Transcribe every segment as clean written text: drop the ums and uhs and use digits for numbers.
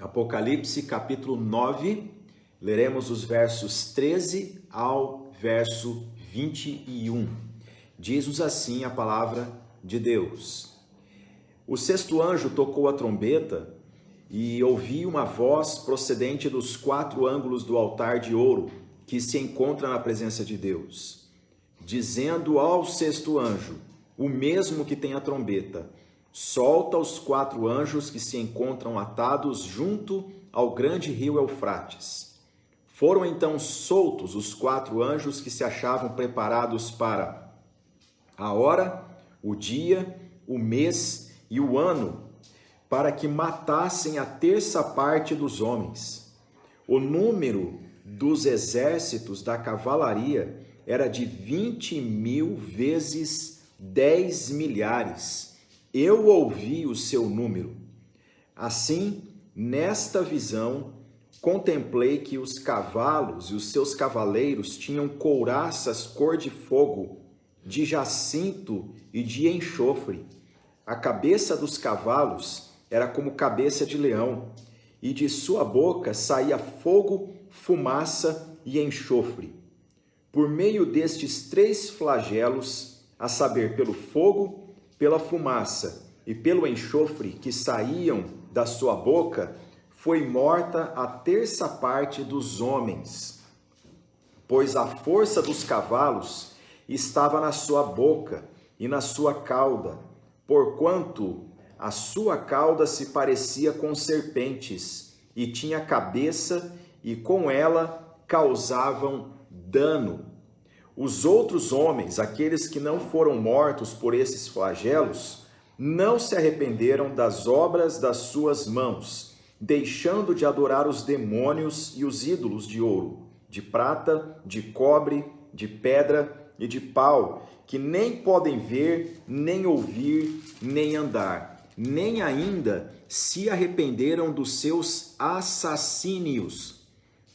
Apocalipse capítulo 9, leremos os versos 13 ao verso 21. Diz-nos assim a palavra de Deus. O sexto anjo tocou a trombeta e ouvi uma voz procedente dos quatro ângulos do altar de ouro que se encontra na presença de Deus, dizendo ao sexto anjo, o mesmo que tem a trombeta: solta os quatro anjos que se encontram atados junto ao grande rio Eufrates. Foram então soltos os quatro anjos que se achavam preparados para a hora, o dia, o mês e o ano, para que matassem a terça parte dos homens. O número dos exércitos da cavalaria era de 20.000 vezes 10 milhares. Eu ouvi o seu número. Assim, nesta visão, contemplei que os cavalos e os seus cavaleiros tinham couraças cor de fogo, de jacinto e de enxofre. A cabeça dos cavalos era como cabeça de leão, e de sua boca saía fogo, fumaça e enxofre. Por meio destes três flagelos, a saber, pelo fogo, pela fumaça e pelo enxofre que saíam da sua boca, foi morta a terça parte dos homens, pois a força dos cavalos estava na sua boca e na sua cauda, porquanto a sua cauda se parecia com serpentes, e tinha cabeça, e com ela causavam dano. Os outros homens, aqueles que não foram mortos por esses flagelos, não se arrependeram das obras das suas mãos, deixando de adorar os demônios e os ídolos de ouro, de prata, de cobre, de pedra e de pau, que nem podem ver, nem ouvir, nem andar, nem ainda se arrependeram dos seus assassínios,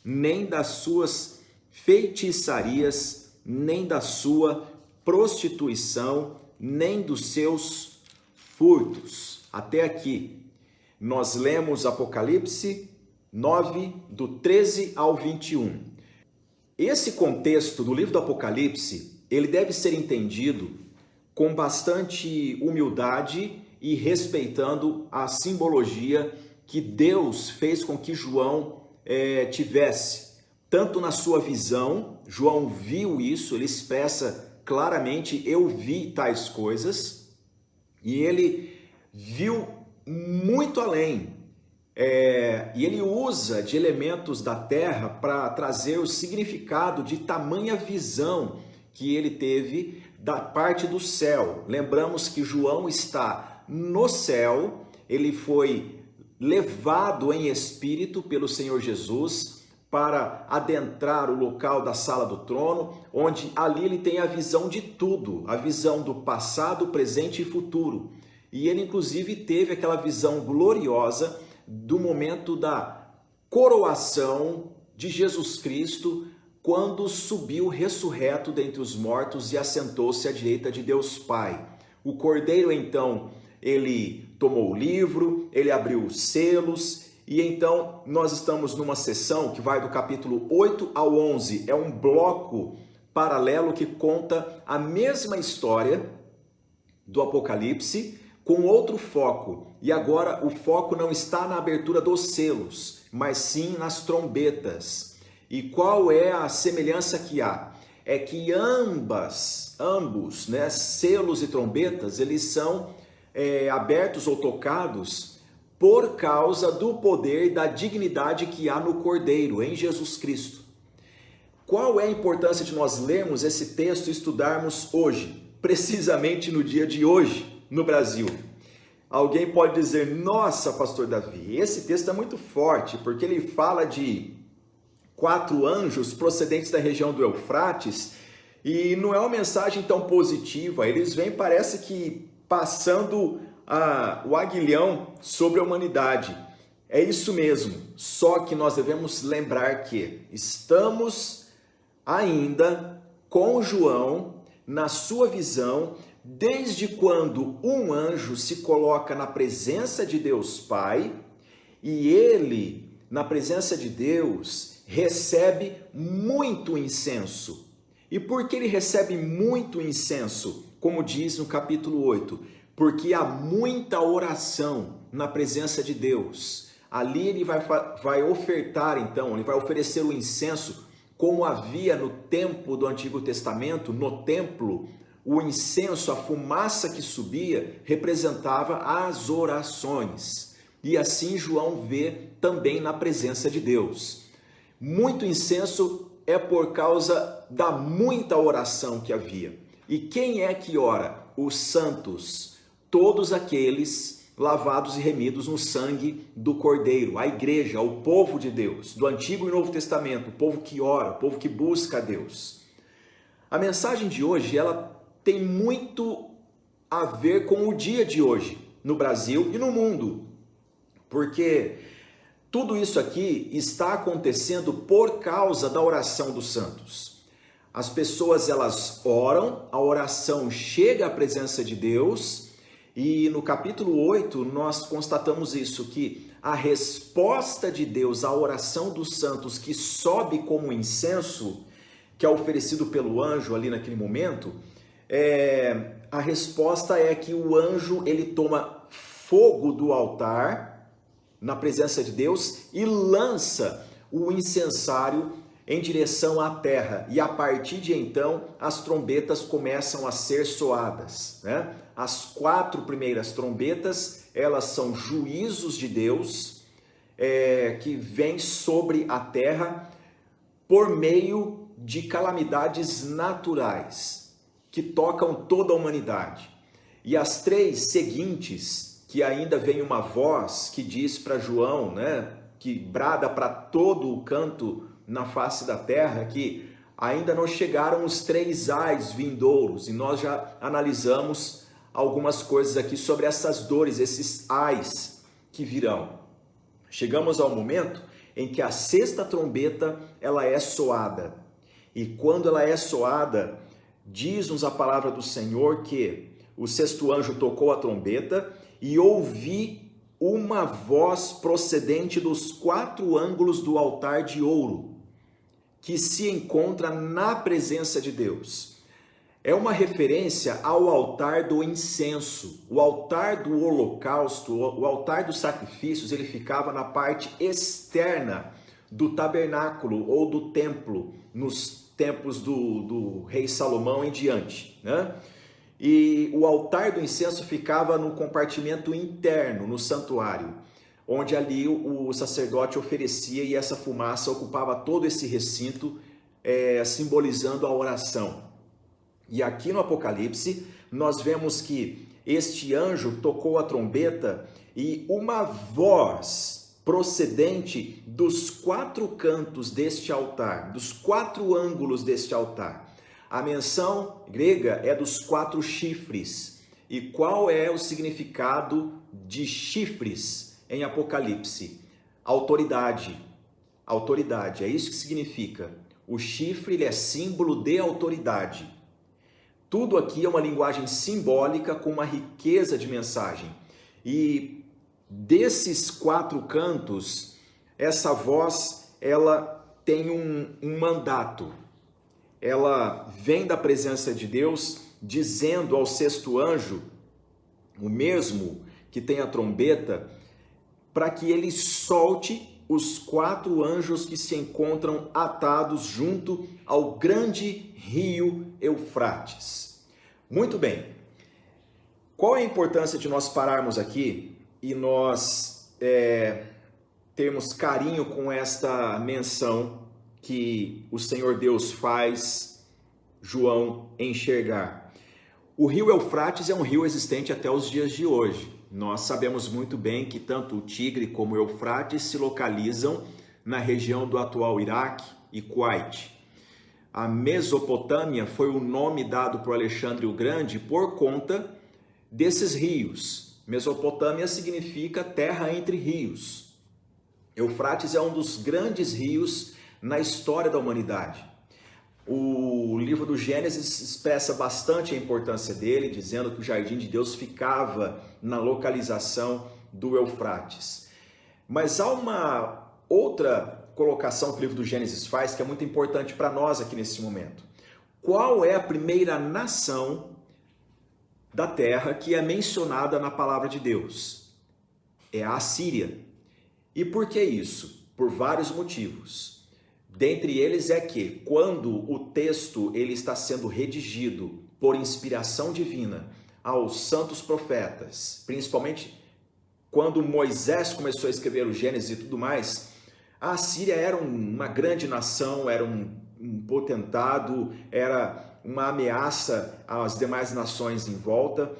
nem das suas feitiçarias, nem da sua prostituição, nem dos seus furtos. Até aqui, nós lemos Apocalipse 9, do 13 ao 21. Esse contexto do livro do Apocalipse, ele deve ser entendido com bastante humildade e respeitando a simbologia que Deus fez com que João tivesse. Tanto na sua visão, João viu isso, ele expressa claramente, eu vi tais coisas, e ele viu muito além. E ele usa de elementos da terra para trazer o significado de tamanha visão que ele teve da parte do céu. Lembramos que João está no céu, ele foi levado em espírito pelo Senhor Jesus para adentrar o local da sala do trono, onde ali ele tem a visão de tudo, a visão do passado, presente e futuro. E ele inclusive teve aquela visão gloriosa do momento da coroação de Jesus Cristo, quando subiu ressurreto dentre os mortos e assentou-se à direita de Deus Pai. O Cordeiro então, ele tomou o livro, ele abriu os selos. E então nós estamos numa sessão que vai do capítulo 8 ao 11, é um bloco paralelo que conta a mesma história do Apocalipse com outro foco. E agora o foco não está na abertura dos selos, mas sim nas trombetas. E qual é a semelhança que há? É que ambos, selos e trombetas, eles são abertos ou tocados por causa do poder e da dignidade que há no Cordeiro, em Jesus Cristo. Qual é a importância de nós lermos esse texto e estudarmos hoje, precisamente no dia de hoje, no Brasil? Alguém pode dizer, nossa, pastor Davi, esse texto é muito forte, porque ele fala de 4 anjos procedentes da região do Eufrates, e não é uma mensagem tão positiva, eles vêm, parece que passando o aguilhão sobre a humanidade. É isso mesmo, só que nós devemos lembrar que estamos ainda com João na sua visão, desde quando um anjo se coloca na presença de Deus Pai e ele, na presença de Deus, recebe muito incenso. E por que ele recebe muito incenso? Como diz no capítulo 8, porque há muita oração na presença de Deus. Ali ele vai ofertar, então, ele vai oferecer o incenso, como havia no tempo do Antigo Testamento, no templo, o incenso, a fumaça que subia, representava as orações. E assim João vê também na presença de Deus. Muito incenso é por causa da muita oração que havia. E quem é que ora? Os santos, todos aqueles lavados e remidos no sangue do Cordeiro, a igreja, o povo de Deus, do Antigo e Novo Testamento, o povo que ora, o povo que busca a Deus. A mensagem de hoje, ela tem muito a ver com o dia de hoje, no Brasil e no mundo, porque tudo isso aqui está acontecendo por causa da oração dos santos. As pessoas, elas oram, a oração chega à presença de Deus, e no capítulo 8 nós constatamos isso, que a resposta de Deus à oração dos santos, que sobe como incenso, que é oferecido pelo anjo ali naquele momento, a resposta é que o anjo, ele toma fogo do altar na presença de Deus e lança o incensário em direção à terra, e a partir de então as trombetas começam a ser soadas, né? As 4 primeiras trombetas, elas são juízos de Deus, que vêm sobre a terra por meio de calamidades naturais, que tocam toda a humanidade. E as 3 seguintes, que ainda vem uma voz que diz para João, né, que brada para todo o canto na face da terra, que ainda não chegaram os 3 ais vindouros, e nós já analisamos algumas coisas aqui sobre essas dores, esses ais que virão. Chegamos ao momento em que a 6ª trombeta, ela é soada, e quando ela é soada, diz-nos a palavra do Senhor que o 6º anjo tocou a trombeta e ouvi uma voz procedente dos 4 ângulos do altar de ouro, que se encontra na presença de Deus. É uma referência ao altar do incenso. O altar do holocausto, o altar dos sacrifícios, ele ficava na parte externa do tabernáculo ou do templo, nos tempos do rei Salomão em diante, né? E o altar do incenso ficava no compartimento interno, no santuário, onde ali o sacerdote oferecia, e essa fumaça ocupava todo esse recinto, simbolizando a oração. E aqui no Apocalipse, nós vemos que este anjo tocou a trombeta e uma voz procedente dos 4 cantos deste altar, dos 4 ângulos deste altar. A menção grega é dos 4 chifres. E qual é o significado de chifres em Apocalipse? Autoridade. Autoridade, é isso que significa. O chifre, ele é símbolo de autoridade. Tudo aqui é uma linguagem simbólica com uma riqueza de mensagem. E desses 4 cantos, essa voz, ela tem um mandato. Ela vem da presença de Deus, dizendo ao 6º anjo, o mesmo que tem a trombeta, para que ele solte os 4 anjos que se encontram atados junto ao grande rio Eufrates. Muito bem. Qual é a importância de nós pararmos aqui e nós termos carinho com esta menção que o Senhor Deus faz João enxergar? O rio Eufrates é um rio existente até os dias de hoje. Nós sabemos muito bem que tanto o Tigre como o Eufrates se localizam na região do atual Iraque e Kuwait. A Mesopotâmia foi o nome dado por Alexandre o Grande por conta desses rios. Mesopotâmia significa terra entre rios. Eufrates é um dos grandes rios na história da humanidade. O livro do Gênesis expressa bastante a importância dele, dizendo que o jardim de Deus ficava na localização do Eufrates. Mas há uma outra colocação que o livro do Gênesis faz que é muito importante para nós aqui nesse momento. Qual é a primeira nação da terra que é mencionada na palavra de Deus? É a Assíria. E por que isso? Por vários motivos. Dentre eles é que quando o texto ele está sendo redigido por inspiração divina aos santos profetas, principalmente quando Moisés começou a escrever o Gênesis e tudo mais, a Assíria era uma grande nação, era um potentado, era uma ameaça às demais nações em volta.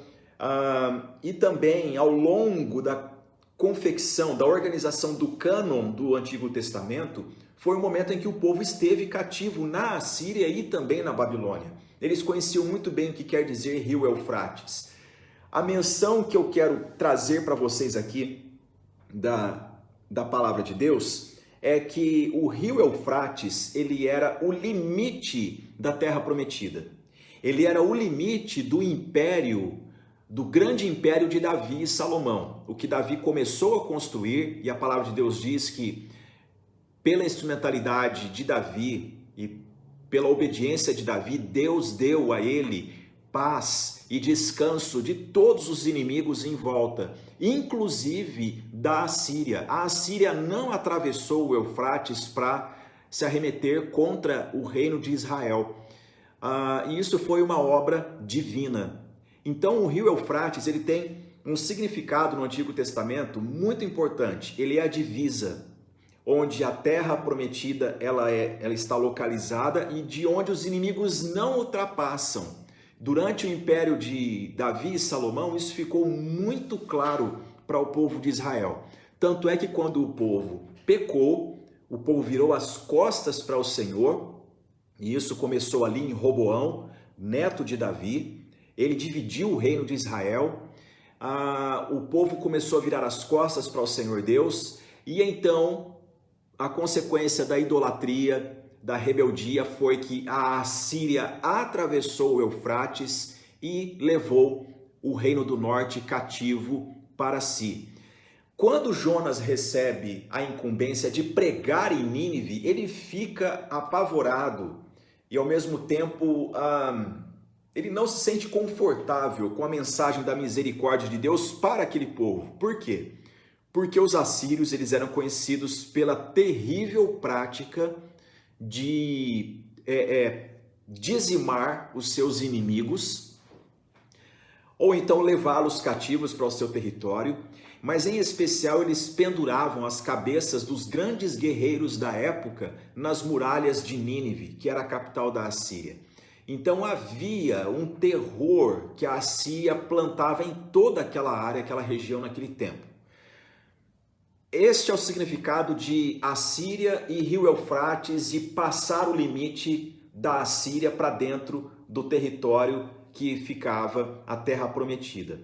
E também ao longo da confecção, da organização do cânon do Antigo Testamento, foi o momento em que o povo esteve cativo na Assíria e também na Babilônia. Eles conheciam muito bem o que quer dizer Rio Eufrates. A menção que eu quero trazer para vocês aqui da palavra de Deus é que o Rio Eufrates, ele era o limite da Terra Prometida. Ele era o limite do império, do grande império de Davi e Salomão. O que Davi começou a construir, e a palavra de Deus diz que pela instrumentalidade de Davi e pela obediência de Davi, Deus deu a ele paz e descanso de todos os inimigos em volta, inclusive da Assíria. A Assíria não atravessou o Eufrates para se arremeter contra o reino de Israel. E isso foi uma obra divina. Então o rio Eufrates ele tem um significado no Antigo Testamento muito importante. Ele é a divisa onde a terra prometida ela está localizada e de onde os inimigos não ultrapassam. Durante o império de Davi e Salomão, isso ficou muito claro para o povo de Israel. Tanto é que quando o povo pecou, o povo virou as costas para o Senhor, e isso começou ali em Roboão, neto de Davi. Ele dividiu o reino de Israel, o povo começou a virar as costas para o Senhor Deus, e então a consequência da idolatria, da rebeldia, foi que a Assíria atravessou o Eufrates e levou o reino do norte cativo para si. Quando Jonas recebe a incumbência de pregar em Nínive, ele fica apavorado e ao mesmo tempo ele não se sente confortável com a mensagem da misericórdia de Deus para aquele povo. Por quê? Porque os assírios eles eram conhecidos pela terrível prática de dizimar os seus inimigos ou então levá-los cativos para o seu território, mas em especial eles penduravam as cabeças dos grandes guerreiros da época nas muralhas de Nínive, que era a capital da Assíria. Então havia um terror que a Assíria plantava em toda aquela área, aquela região naquele tempo. Este é o significado de Assíria e Rio Eufrates e passar o limite da Assíria para dentro do território que ficava a Terra Prometida.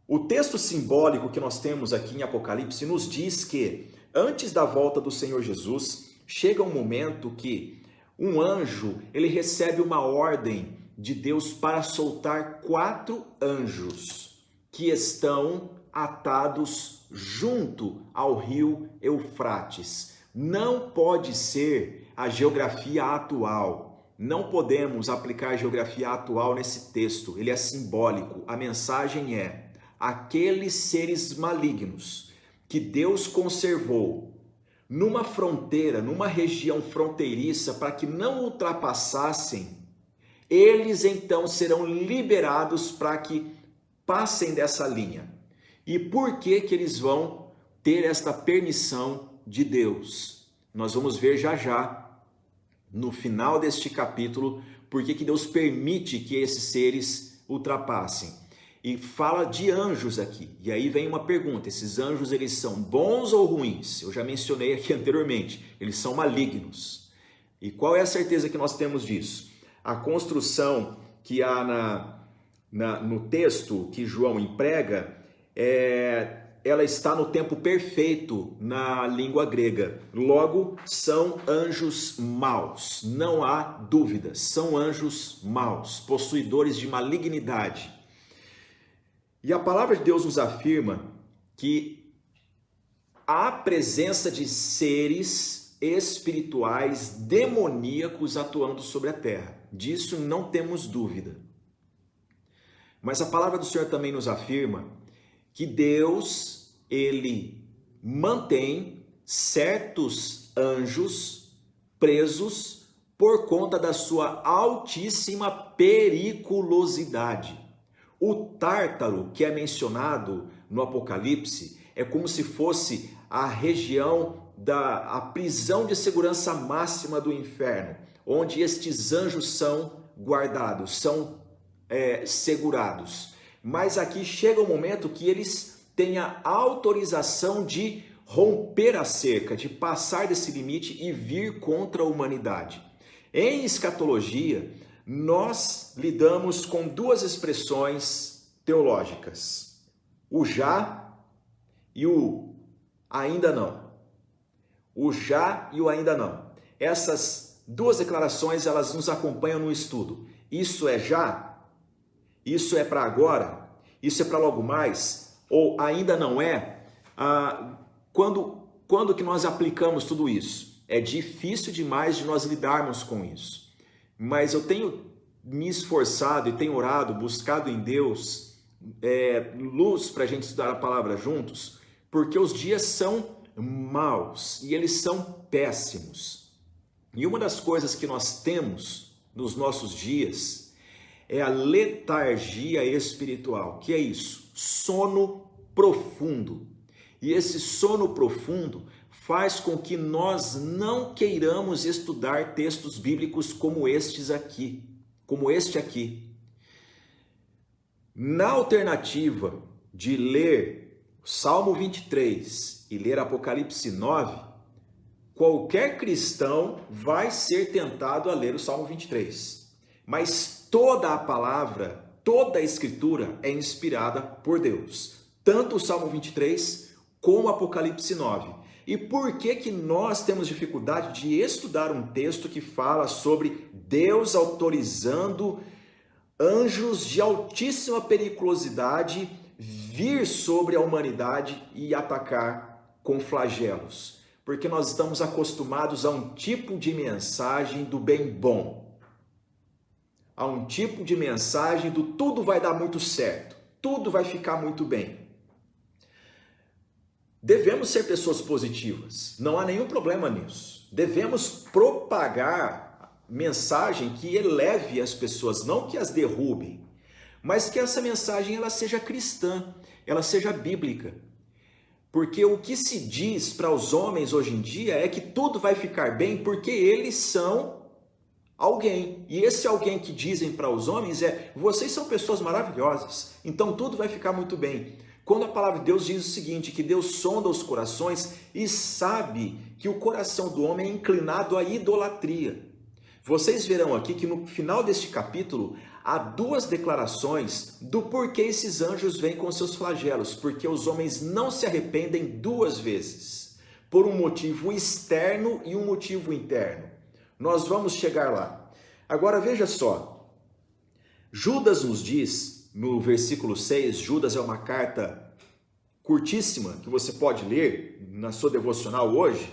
O texto simbólico que nós temos aqui em Apocalipse nos diz que antes da volta do Senhor Jesus, chega um momento que um anjo ele recebe uma ordem de Deus para soltar 4 anjos que estão atados junto ao rio Eufrates. Não pode ser a geografia atual. Não podemos aplicar a geografia atual nesse texto. Ele é simbólico. A mensagem é: aqueles seres malignos que Deus conservou numa fronteira, numa região fronteiriça, para que não ultrapassassem, eles então serão liberados para que passem dessa linha. E por que que eles vão ter esta permissão de Deus? Nós vamos ver já já, no final deste capítulo, por que que Deus permite que esses seres ultrapassem. E fala de anjos aqui. E aí vem uma pergunta: esses anjos eles são bons ou ruins? Eu já mencionei aqui anteriormente, eles são malignos. E qual é a certeza que nós temos disso? A construção que há no texto que João emprega, ela está no tempo perfeito na língua grega. Logo, são anjos maus, não há dúvidas, são anjos maus, possuidores de malignidade. E a palavra de Deus nos afirma que há presença de seres espirituais demoníacos atuando sobre a terra. Disso não temos dúvida. Mas a palavra do Senhor também nos afirma que Deus, ele mantém certos anjos presos por conta da sua altíssima periculosidade. O Tártaro, que é mencionado no Apocalipse, é como se fosse a região a prisão de segurança máxima do inferno, onde estes anjos são guardados, são segurados. Mas aqui chega o momento que eles têm a autorização de romper a cerca, de passar desse limite e vir contra a humanidade. Em escatologia, nós lidamos com duas expressões teológicas: o já e o ainda não. O já e o ainda não. Essas duas declarações, elas nos acompanham no estudo. Isso é já? Isso é para agora? Isso é para logo mais? Ou ainda não é? Quando que nós aplicamos tudo isso? É difícil demais de nós lidarmos com isso. Mas eu tenho me esforçado e tenho orado, buscado em Deus luz para a gente estudar a palavra juntos, porque os dias são maus e eles são péssimos. E uma das coisas que nós temos nos nossos dias é a letargia espiritual. Que é isso? Sono profundo. E esse sono profundo faz com que nós não queiramos estudar textos bíblicos como este aqui. Na alternativa de ler Salmo 23 e ler Apocalipse 9, qualquer cristão vai ser tentado a ler o Salmo 23. Mas toda a palavra, toda a escritura é inspirada por Deus. Tanto o Salmo 23 como o Apocalipse 9. E por que nós temos dificuldade de estudar um texto que fala sobre Deus autorizando anjos de altíssima periculosidade vir sobre a humanidade e atacar com flagelos? Porque nós estamos acostumados a um tipo de mensagem do bem bom, a um tipo de mensagem do tudo vai dar muito certo, tudo vai ficar muito bem. Devemos ser pessoas positivas, não há nenhum problema nisso. Devemos propagar mensagem que eleve as pessoas, não que as derrubem, mas que essa mensagem ela seja cristã, ela seja bíblica. Porque o que se diz para os homens hoje em dia é que tudo vai ficar bem porque eles são alguém. E esse alguém que dizem para os homens é: vocês são pessoas maravilhosas, então tudo vai ficar muito bem. Quando a palavra de Deus diz o seguinte, que Deus sonda os corações e sabe que o coração do homem é inclinado à idolatria. Vocês verão aqui que no final deste capítulo há duas declarações do porquê esses anjos vêm com seus flagelos. Porque os homens não se arrependem duas vezes, por um motivo externo e um motivo interno. Nós vamos chegar lá. Agora veja só, Judas nos diz, no versículo 6, Judas é uma carta curtíssima que você pode ler na sua devocional hoje,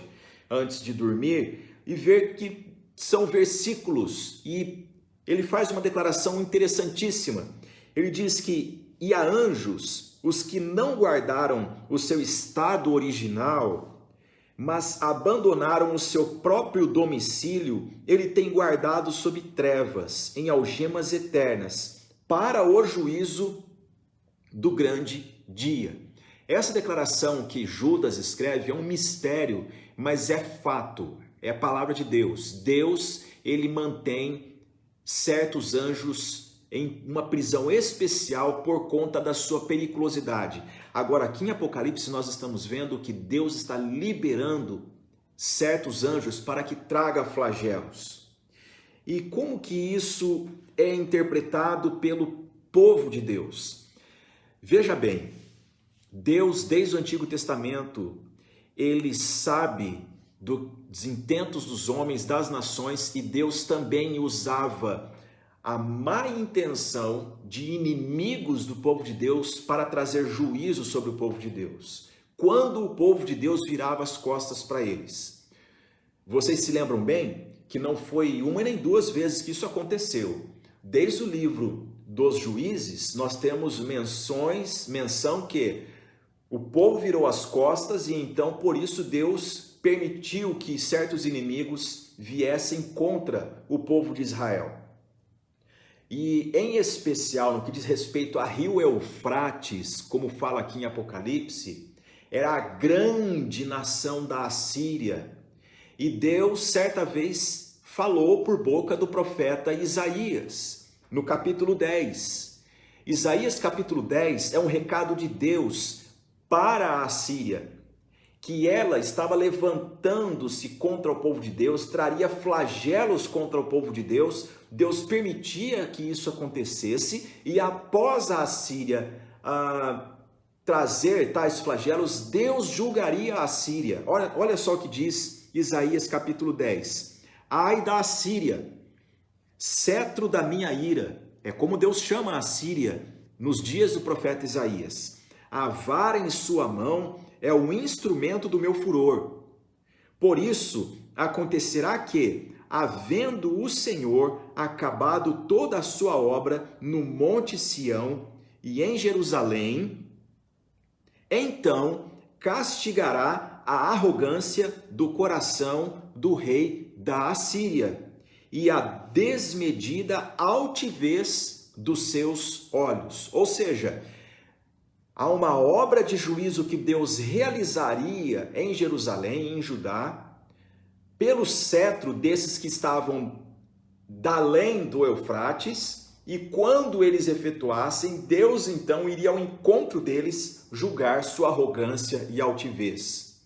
antes de dormir, e ver que são versículos, e ele faz uma declaração interessantíssima. Ele diz que, e a anjos, os que não guardaram o seu estado original, mas abandonaram o seu próprio domicílio, ele tem guardado sob trevas, em algemas eternas, para o juízo do grande dia. Essa declaração que Judas escreve é um mistério, mas é fato, é a palavra de Deus. Deus, ele mantém certos anjos em uma prisão especial por conta da sua periculosidade. Agora, aqui em Apocalipse, nós estamos vendo que Deus está liberando certos anjos para que traga flagelos. E como que isso é interpretado pelo povo de Deus? Veja bem, Deus, desde o Antigo Testamento, ele sabe dos intentos dos homens, das nações, e Deus também usava a má intenção de inimigos do povo de Deus para trazer juízo sobre o povo de Deus. quando o povo de Deus virava as costas para eles. Vocês se lembram bem que não foi uma nem duas vezes que isso aconteceu. Desde o livro dos Juízes, nós temos menção que o povo virou as costas e então por isso Deus permitiu que certos inimigos viessem contra o povo de Israel. E em especial no que diz respeito a rio Eufrates, como fala aqui em Apocalipse, era a grande nação da Assíria. E Deus certa vez falou por boca do profeta Isaías, no capítulo 10. Isaías capítulo 10 é um recado de Deus para a Assíria, que ela estava levantando-se contra o povo de Deus, traria flagelos contra o povo de Deus. Deus permitia que isso acontecesse e após a Assíria trazer tais flagelos, Deus julgaria a Assíria. Olha só o que diz Isaías capítulo 10. Ai da Assíria, cetro da minha ira. É como Deus chama a Assíria nos dias do profeta Isaías. A vara em sua mão é o instrumento do meu furor. Por isso acontecerá que, havendo o Senhor acabado toda a sua obra no monte Sião e em Jerusalém, então castigará a arrogância do coração do rei da Assíria e a desmedida altivez dos seus olhos. Ou seja, há uma obra de juízo que Deus realizaria em Jerusalém, em Judá, pelo cetro desses que estavam da além do Eufrates, e quando eles efetuassem, Deus então iria ao encontro deles julgar sua arrogância e altivez.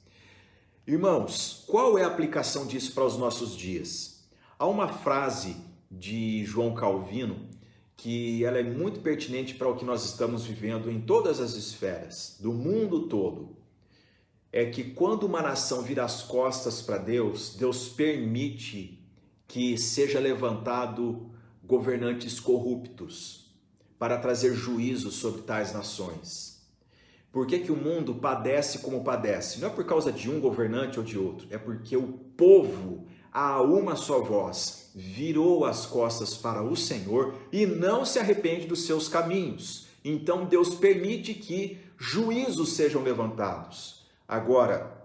Irmãos, qual é a aplicação disso para os nossos dias? Há uma frase de João Calvino que ela é muito pertinente para o que nós estamos vivendo em todas as esferas, do mundo todo. É que quando uma nação vira as costas para Deus, Deus permite que seja levantado governantes corruptos para trazer juízo sobre tais nações. Por que o mundo padece como padece? Não é por causa de um governante ou de outro, é porque o povo, a uma só voz, virou as costas para o Senhor e não se arrepende dos seus caminhos. Então Deus permite que juízos sejam levantados. Agora,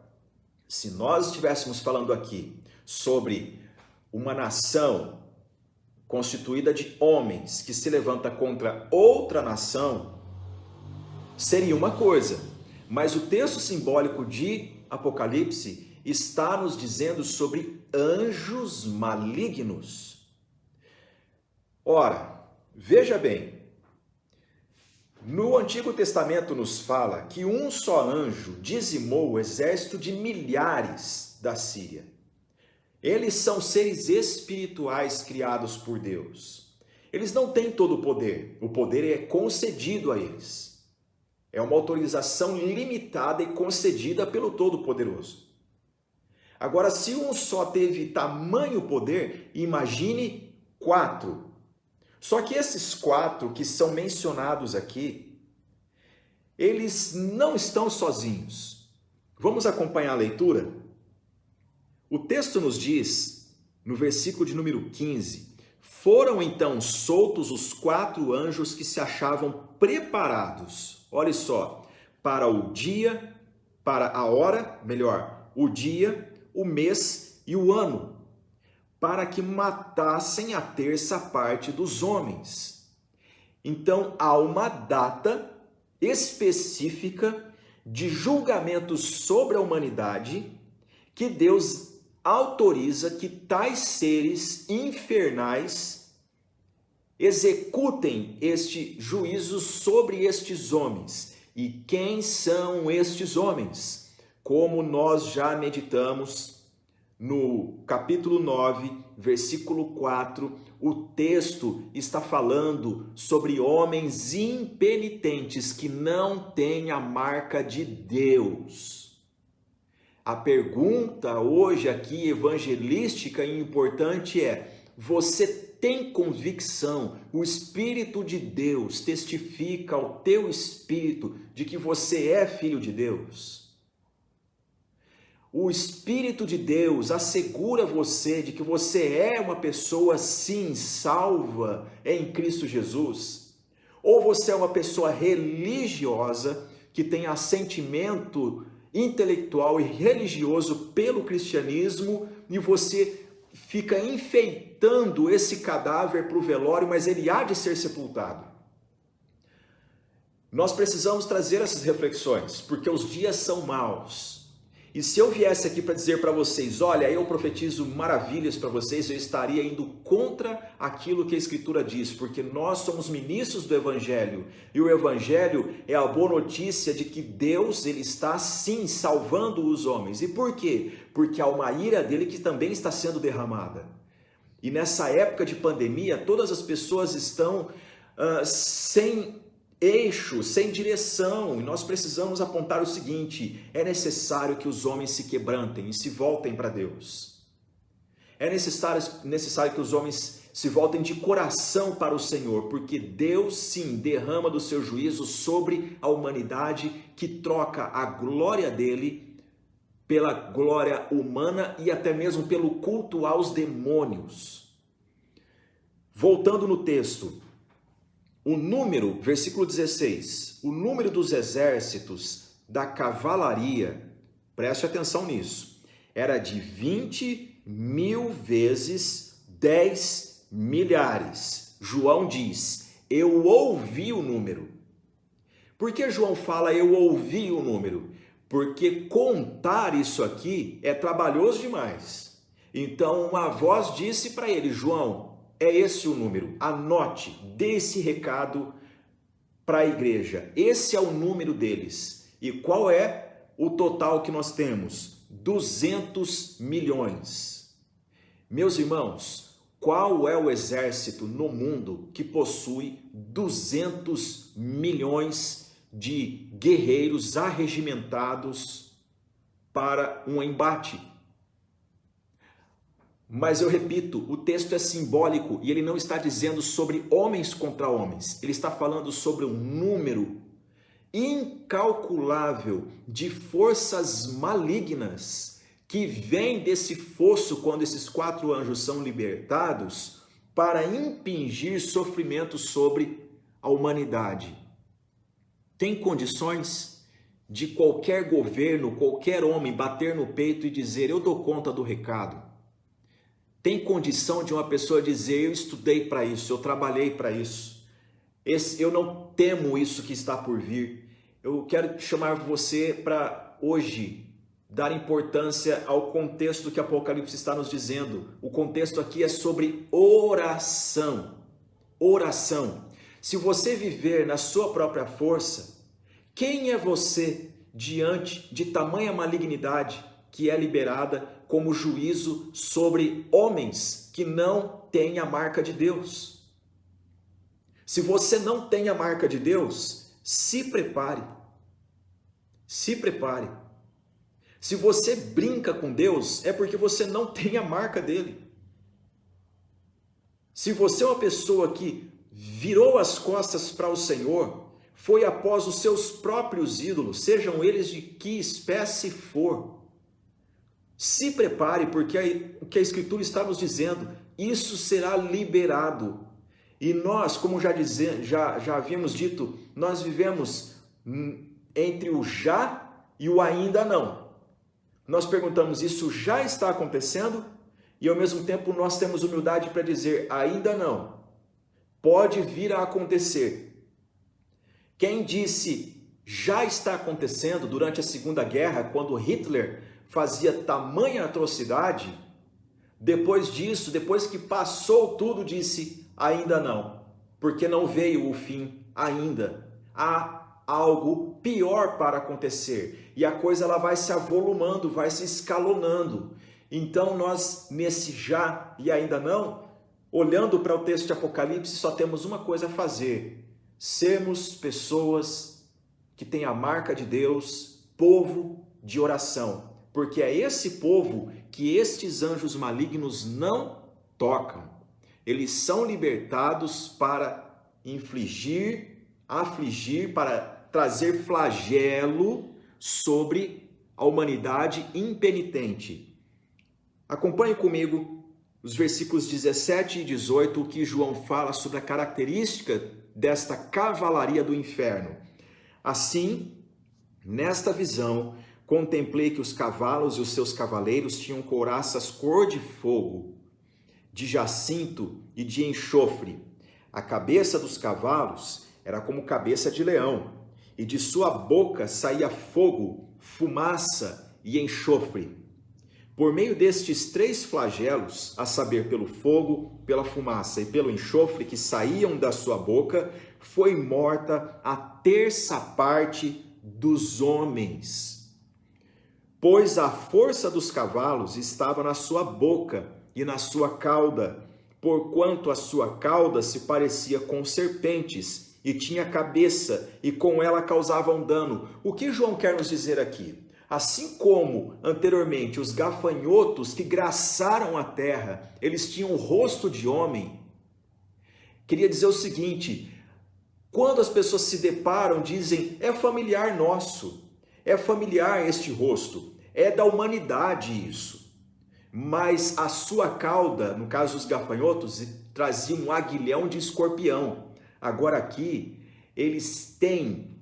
se nós estivéssemos falando aqui sobre uma nação constituída de homens que se levanta contra outra nação, seria uma coisa. Mas o texto simbólico de Apocalipse está nos dizendo sobre anjos malignos. Ora, veja bem, no Antigo Testamento nos fala que um só anjo dizimou o exército de milhares da Síria. Eles são seres espirituais criados por Deus. Eles não têm todo o poder é concedido a eles. É uma autorização limitada e concedida pelo Todo-Poderoso. Agora, se um só teve tamanho poder, imagine 4. Só que esses 4 que são mencionados aqui, eles não estão sozinhos. Vamos acompanhar a leitura? O texto nos diz, no versículo de número 15, foram então soltos os 4 anjos que se achavam preparados, olha só, para o dia, para a hora, melhor, o dia, o mês e o ano, para que matassem a terça parte dos homens. Então há uma data específica de julgamento sobre a humanidade que Deus autoriza que tais seres infernais executem este juízo sobre estes homens. E quem são estes homens? Como nós já meditamos no capítulo 9, versículo 4, o texto está falando sobre homens impenitentes que não têm a marca de Deus. A pergunta hoje aqui evangelística e importante é: você tem convicção, o Espírito de Deus testifica ao teu espírito de que você é filho de Deus? o Espírito de Deus assegura você de que você é uma pessoa sim salva em Cristo Jesus, ou você é uma pessoa religiosa que tem assentimento intelectual e religioso pelo cristianismo e você fica enfeitando esse cadáver para o velório, mas ele há de ser sepultado. Nós precisamos trazer essas reflexões, porque os dias são maus. E se eu viesse aqui para dizer para vocês, olha, eu profetizo maravilhas para vocês, eu estaria indo contra aquilo que a Escritura diz, porque nós somos ministros do Evangelho, e o Evangelho é a boa notícia de que Deus, ele está sim salvando os homens. E por quê? Porque há uma ira dele que também está sendo derramada. E nessa época de pandemia, todas as pessoas estão sem eixo, sem direção, e nós precisamos apontar o seguinte: é necessário que os homens se quebrantem e se voltem para Deus. É necessário que os homens se voltem de coração para o Senhor, porque Deus sim derrama do seu juízo sobre a humanidade que troca a glória dele pela glória humana e até mesmo pelo culto aos demônios. Voltando no texto, o número, versículo 16, o número dos exércitos da cavalaria, preste atenção nisso, era de 20.000 vezes 10 milhares. João diz, eu ouvi o número. Por que João fala eu ouvi o número? Porque contar isso aqui é trabalhoso demais. Então uma voz disse para ele, João, é esse o número, anote, dê esse recado para a igreja. Esse é o número deles. E qual é o total que nós temos? 200 milhões. Meus irmãos, qual é o exército no mundo que possui 200 milhões de guerreiros arregimentados para um embate? Mas eu repito, o texto é simbólico e ele não está dizendo sobre homens contra homens. Ele está falando sobre um número incalculável de forças malignas que vêm desse fosso quando esses 4 anjos são libertados para impingir sofrimento sobre a humanidade. Tem condições de qualquer governo, qualquer homem bater no peito e dizer, eu dou conta do recado? Tem condição de uma pessoa dizer, eu estudei para isso, eu trabalhei para isso, eu não temo isso que está por vir. Eu quero chamar você para hoje dar importância ao contexto que Apocalipse está nos dizendo. O contexto aqui é sobre oração. Oração. Se você viver na sua própria força, quem é você diante de tamanha malignidade que é liberada como juízo sobre homens que não têm a marca de Deus? Se você não tem a marca de Deus, se prepare. Se prepare. Se você brinca com Deus, é porque você não tem a marca dele. Se você é uma pessoa que virou as costas para o Senhor, foi após os seus próprios ídolos, sejam eles de que espécie for, se prepare, porque o que a Escritura está nos dizendo, isso será liberado. E nós, como já havíamos dito, nós vivemos entre o já e o ainda não. Nós perguntamos, isso já está acontecendo? E ao mesmo tempo nós temos humildade para dizer, ainda não. Pode vir a acontecer. Quem disse, já está acontecendo durante a Segunda Guerra, quando Hitler fazia tamanha atrocidade, depois disso, depois que passou tudo, disse, ainda não, porque não veio o fim ainda. Há algo pior para acontecer, e a coisa ela vai se avolumando, vai se escalonando. Então nós, nesse já e ainda não, olhando para o texto de Apocalipse, só temos uma coisa a fazer, sermos pessoas que têm a marca de Deus, povo de oração. Porque é esse povo que estes anjos malignos não tocam. Eles são libertados para afligir, para trazer flagelo sobre a humanidade impenitente. Acompanhe comigo os versículos 17 e 18, o que João fala sobre a característica desta cavalaria do inferno. Assim, nesta visão, contemplei que os cavalos e os seus cavaleiros tinham couraças cor de fogo, de jacinto e de enxofre. A cabeça dos cavalos era como cabeça de leão, e de sua boca saía fogo, fumaça e enxofre. Por meio destes 3 flagelos, a saber, pelo fogo, pela fumaça e pelo enxofre que saíam da sua boca, foi morta a 1/3 dos homens. Pois a força dos cavalos estava na sua boca e na sua cauda, porquanto a sua cauda se parecia com serpentes e tinha cabeça, e com ela causavam dano. O que João quer nos dizer aqui? Assim como anteriormente os gafanhotos que graçaram a terra, eles tinham o rosto de homem, queria dizer o seguinte: quando as pessoas se deparam, dizem, é familiar nosso, é familiar este rosto, é da humanidade isso. Mas a sua cauda, no caso dos gafanhotos, trazia um aguilhão de escorpião. Agora aqui, eles têm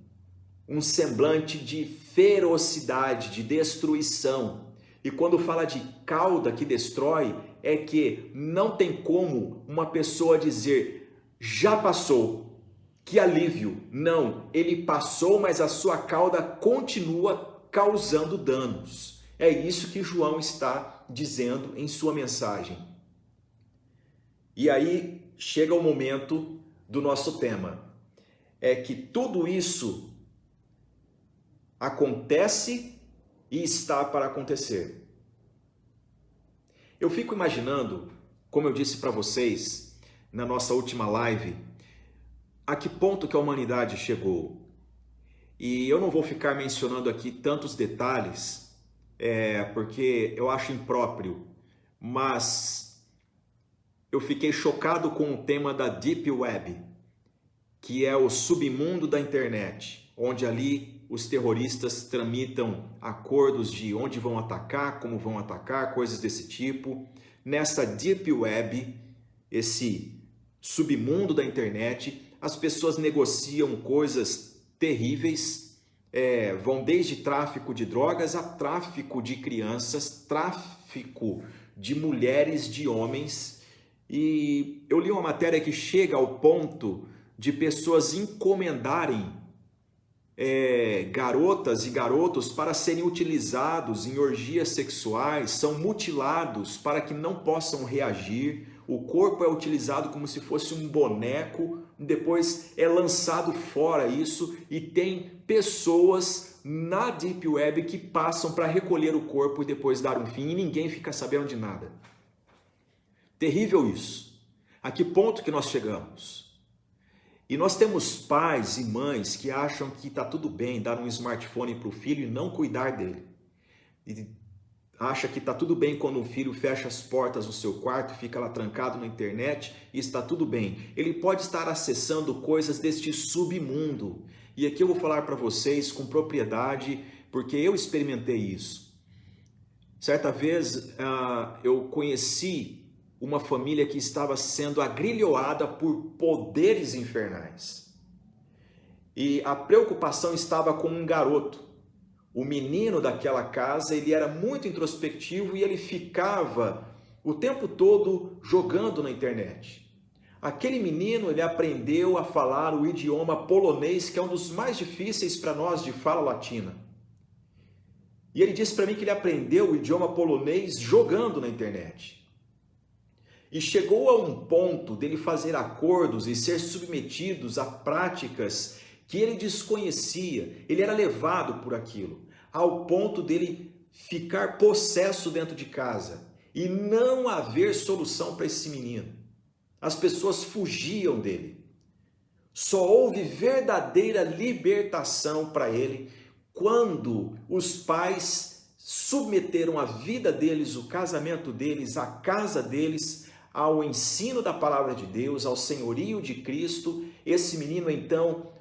um semblante de ferocidade, de destruição. E quando fala de cauda que destrói, é que não tem como uma pessoa dizer, já passou, que alívio. Não, ele passou, mas a sua cauda continua causando danos. É isso que João está dizendo em sua mensagem. E aí chega o momento do nosso tema. É que tudo isso acontece e está para acontecer. Eu fico imaginando, como eu disse para vocês na nossa última live, a que ponto que a humanidade chegou. E eu não vou ficar mencionando aqui tantos detalhes, porque eu acho impróprio, mas eu fiquei chocado com o tema da Deep Web, que é o submundo da internet, onde ali os terroristas tramitam acordos de onde vão atacar, como vão atacar, coisas desse tipo. Nessa Deep Web, esse submundo da internet, as pessoas negociam coisas terríveis, vão desde tráfico de drogas a tráfico de crianças, tráfico de mulheres, de homens. E eu li uma matéria que chega ao ponto de pessoas encomendarem garotas e garotos para serem utilizados em orgias sexuais, são mutilados para que não possam reagir, o corpo é utilizado como se fosse um boneco, depois é lançado fora isso, e tem pessoas na Deep Web que passam para recolher o corpo e depois dar um fim, e ninguém fica sabendo de nada. Terrível isso. A que ponto que nós chegamos? E nós temos pais e mães que acham que está tudo bem dar um smartphone para o filho e não cuidar dele. E acha que está tudo bem quando um filho fecha as portas do seu quarto e fica lá trancado na internet e está tudo bem. Ele pode estar acessando coisas deste submundo. E aqui eu vou falar para vocês com propriedade, porque eu experimentei isso. Certa vez eu conheci uma família que estava sendo agrilhoada por poderes infernais. E a preocupação estava com um garoto. O menino daquela casa, ele era muito introspectivo e ele ficava o tempo todo jogando na internet. Aquele menino, ele aprendeu a falar o idioma polonês, que é um dos mais difíceis para nós de fala latina. E ele disse para mim que ele aprendeu o idioma polonês jogando na internet. E chegou a um ponto dele fazer acordos e ser submetidos a práticas que ele desconhecia. Ele era levado por aquilo, ao ponto dele ficar possesso dentro de casa e não haver solução para esse menino. As pessoas fugiam dele. Só houve verdadeira libertação para ele quando os pais submeteram a vida deles, o casamento deles, a casa deles, ao ensino da palavra de Deus, ao senhorio de Cristo. Esse menino então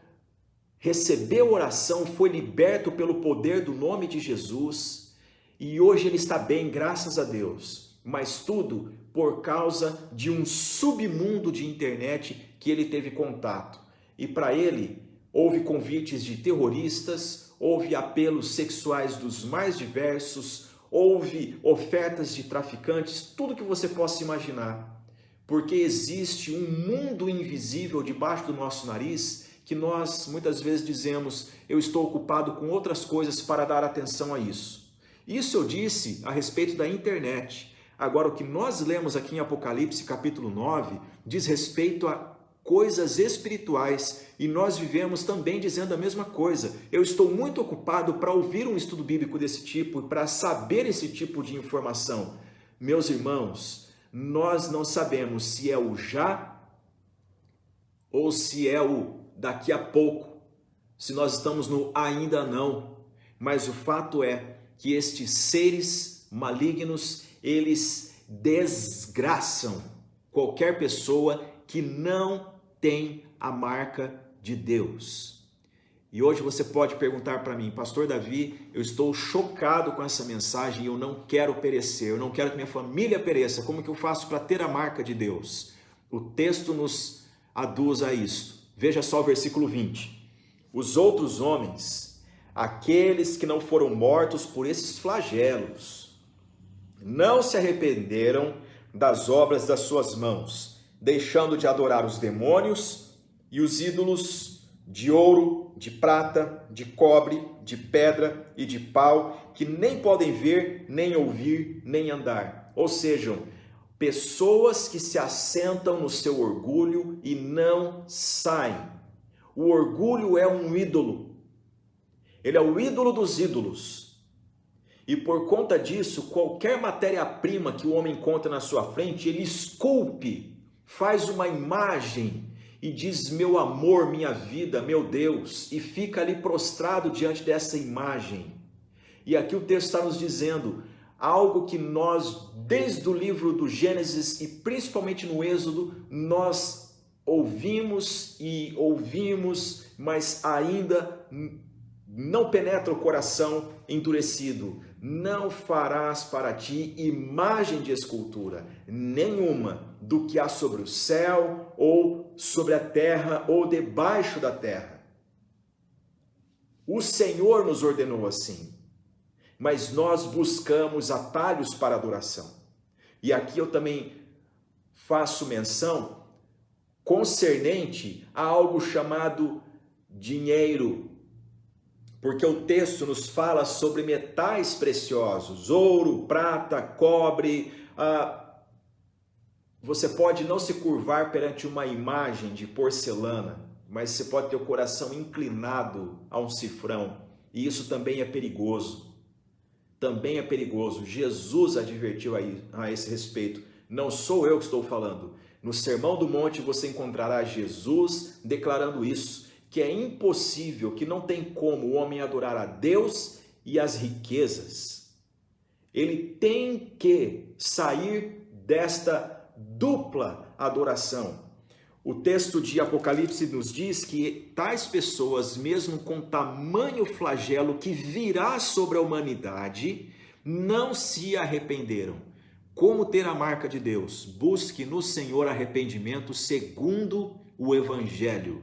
recebeu oração, foi liberto pelo poder do nome de Jesus e hoje ele está bem, graças a Deus. Mas tudo por causa de um submundo de internet que ele teve contato. E para ele, houve convites de terroristas, houve apelos sexuais dos mais diversos, houve ofertas de traficantes, tudo que você possa imaginar. Porque existe um mundo invisível debaixo do nosso nariz que nós muitas vezes dizemos, eu estou ocupado com outras coisas para dar atenção a isso. Isso eu disse a respeito da internet. Agora, o que nós lemos aqui em Apocalipse capítulo 9 diz respeito a coisas espirituais e nós vivemos também dizendo a mesma coisa. Eu estou muito ocupado para ouvir um estudo bíblico desse tipo e para saber esse tipo de informação. Meus irmãos, nós não sabemos se é o já ou se é o daqui a pouco, se nós estamos no ainda não, mas o fato é que estes seres malignos, eles desgraçam qualquer pessoa que não tem a marca de Deus. E hoje você pode perguntar para mim, Pastor Davi, eu estou chocado com essa mensagem e eu não quero perecer, eu não quero que minha família pereça, como que eu faço para ter a marca de Deus? O texto nos aduz a isso. Veja só o versículo 20. Os outros homens, aqueles que não foram mortos por esses flagelos, não se arrependeram das obras das suas mãos, deixando de adorar os demônios e os ídolos de ouro, de prata, de cobre, de pedra e de pau, que nem podem ver, nem ouvir, nem andar. Ou seja, pessoas que se assentam no seu orgulho e não saem. O orgulho é um ídolo. Ele é o ídolo dos ídolos. E por conta disso, qualquer matéria-prima que o homem encontra na sua frente, ele esculpe, faz uma imagem e diz, meu amor, minha vida, meu Deus, e fica ali prostrado diante dessa imagem. E aqui o texto está nos dizendo algo que nós, desde o livro do Gênesis e principalmente no Êxodo, nós ouvimos e ouvimos, mas ainda não penetra o coração endurecido. Não farás para ti imagem de escultura, nenhuma do que há sobre o céu, ou sobre a terra, ou debaixo da terra. O Senhor nos ordenou assim, mas nós buscamos atalhos para adoração. E aqui eu também faço menção concernente a algo chamado dinheiro, porque o texto nos fala sobre metais preciosos, ouro, prata, cobre. Você pode não se curvar perante uma imagem de porcelana, mas você pode ter o coração inclinado a um cifrão, e isso também é perigoso. Também é perigoso. Jesus advertiu a esse respeito. Não sou eu que estou falando. No Sermão do Monte você encontrará Jesus declarando isso, que é impossível, que não tem como o homem adorar a Deus e as riquezas. Ele tem que sair desta dupla adoração. O texto de Apocalipse nos diz que tais pessoas, mesmo com tamanho flagelo que virá sobre a humanidade, não se arrependeram. Como ter a marca de Deus? Busque no Senhor arrependimento segundo o Evangelho.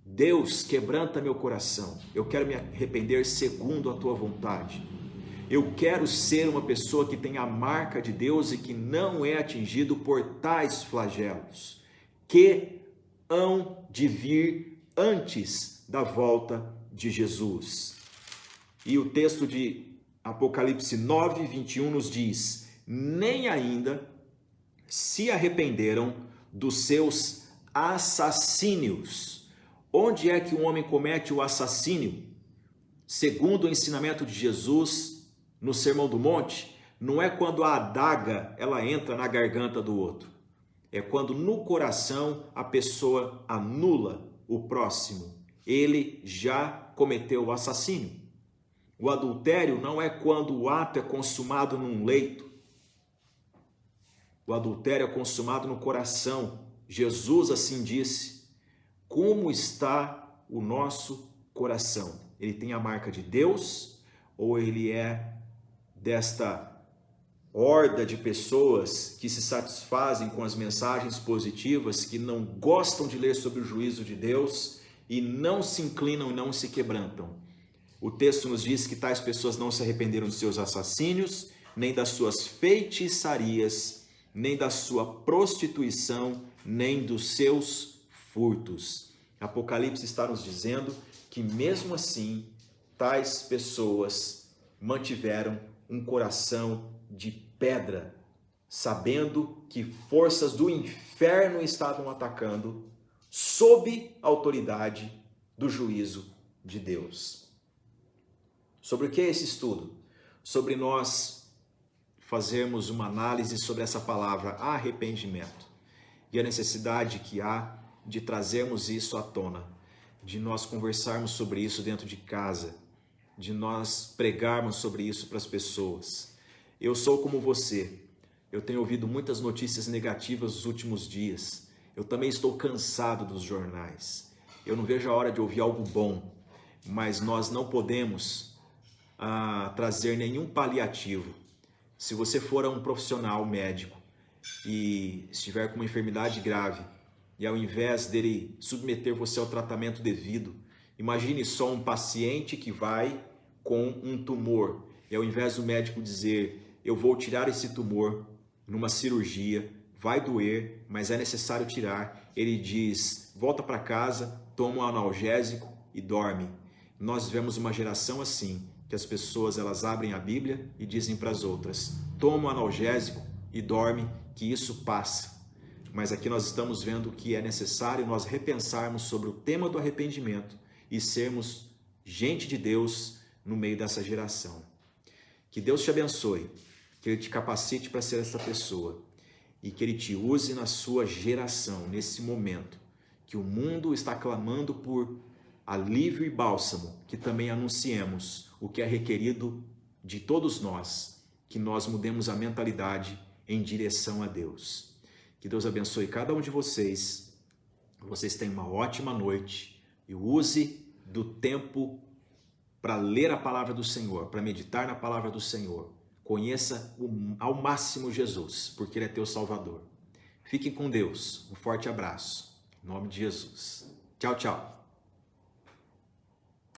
Deus, quebranta meu coração. Eu quero me arrepender segundo a tua vontade. Eu quero ser uma pessoa que tem a marca de Deus e que não é atingido por tais flagelos, que hão de vir antes da volta de Jesus. E o texto de Apocalipse 9, 21 nos diz, nem ainda se arrependeram dos seus assassínios. Onde é que um homem comete o assassínio? Segundo o ensinamento de Jesus no Sermão do Monte, não é quando a adaga ela entra na garganta do outro. É quando no coração a pessoa anula o próximo. Ele já cometeu o assassínio. O adultério não é quando o ato é consumado num leito. O adultério é consumado no coração. Jesus assim disse. Como está o nosso coração? Ele tem a marca de Deus ou ele é desta horda de pessoas que se satisfazem com as mensagens positivas, que não gostam de ler sobre o juízo de Deus e não se inclinam e não se quebrantam? O texto nos diz que tais pessoas não se arrependeram dos seus assassínios, nem das suas feitiçarias, nem da sua prostituição, nem dos seus furtos. Apocalipse está nos dizendo que mesmo assim, tais pessoas mantiveram um coração de pedra, sabendo que forças do inferno estavam atacando sob a autoridade do juízo de Deus. Sobre o que é esse estudo? Sobre nós fazermos uma análise sobre essa palavra arrependimento e a necessidade que há de trazermos isso à tona, de nós conversarmos sobre isso dentro de casa, de nós pregarmos sobre isso para as pessoas. Eu sou como você, eu tenho ouvido muitas notícias negativas nos últimos dias, eu também estou cansado dos jornais, eu não vejo a hora de ouvir algo bom, mas nós não podemos trazer nenhum paliativo. Se você for a um profissional médico e estiver com uma enfermidade grave, e ao invés dele submeter você ao tratamento devido, imagine só um paciente que vai com um tumor, e ao invés do médico dizer, eu vou tirar esse tumor numa cirurgia, vai doer, mas é necessário tirar, ele diz, volta para casa, toma um analgésico e dorme. Nós vivemos uma geração assim, que as pessoas elas abrem a Bíblia e dizem para as outras, toma um analgésico e dorme, que isso passa. Mas aqui nós estamos vendo que é necessário nós repensarmos sobre o tema do arrependimento e sermos gente de Deus no meio dessa geração. Que Deus te abençoe, que Ele te capacite para ser essa pessoa e que Ele te use na sua geração, nesse momento, que o mundo está clamando por alívio e bálsamo, que também anunciemos o que é requerido de todos nós, que nós mudemos a mentalidade em direção a Deus. Que Deus abençoe cada um de vocês. Vocês tenham uma ótima noite e use do tempo para ler a palavra do Senhor, para meditar na palavra do Senhor. Conheça ao máximo Jesus, porque Ele é teu Salvador. Fiquem com Deus. Um forte abraço. Em nome de Jesus. Tchau, tchau.